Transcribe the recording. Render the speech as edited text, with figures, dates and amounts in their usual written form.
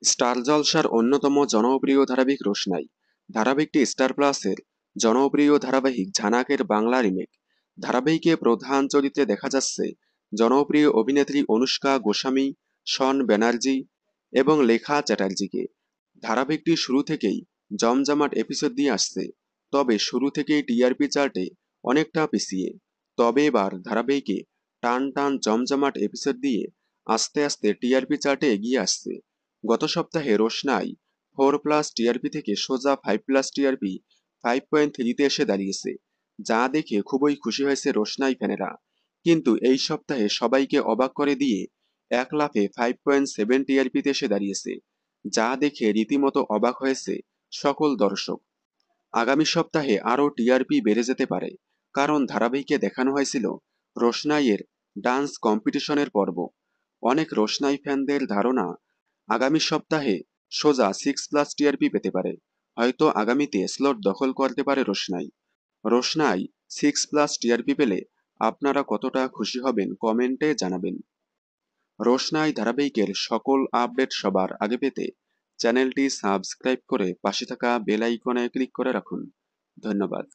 Star জলসার অন্যতম জনপ্রিয় ধারাবাহিক রোশনাই। ধারাবাহিকটি স্টার প্লাসের জনপ্রিয় ধারাবাহিক ঝানাকের বাংলা রিমেক। ধারাবাহিকে প্রধান চরিত্রে দেখা যাচ্ছে জনপ্রিয় অভিনেত্রী অনুষ্কা গোস্বামী, শন ব্যানার্জি এবং লেখা চ্যাটার্জিকে। ধারাবাহিকটি শুরু থেকেই জমজমাট এপিসোড দিয়ে আসছে, তবে শুরু থেকেই টিআরপি চার্টে অনেকটা পিছিয়ে। তবে এবার ধারাবাহিকে টান টান জমজমাট এপিসোড দিয়ে আস্তে আস্তে টিআরপি চার্টে এগিয়ে আসছে। গত সপ্তাহে রোশনাই 4+ টিআরপি থেকে সোজা 5+ টিআরপি 5.3-তে এসে দাঁড়িয়েছে, যা দেখে খুবই খুশি হয়েছে রোশনাই ফ্যানেরা। কিন্তু এই সপ্তাহে সবাইকে অবাক করে দিয়ে এক লাফে 5.7 টিআরপিতে এসে দাঁড়িয়েছে, যা দেখে রীতিমতো অবাক হয়েছে সকল দর্শক। আগামী সপ্তাহে আরও টিআরপি বেড়ে যেতে পারে, কারণ ধারাবাহিকে দেখানো হয়েছিল রোশনাইয়ের ডান্স কম্পিটিশনের পর্ব। অনেক রোশনাই ফ্যানদের ধারণা আগামী সপ্তাহে সোজা 6+ টিআরপি পেতে পারে। হয়তো আগামীতে স্লট দখল করতে পারে রোশনাই। রোশনাই 6+ টিআরপি পেলে আপনারা কতটা খুশি হবেন কমেন্টে জানাবেন। রোশনাই ধারাবাহিকের সকল আপডেট সবার আগে পেতে চ্যানেলটি সাবস্ক্রাইব করে পাশে থাকা বেল আইকনে ক্লিক করে রাখুন। ধন্যবাদ।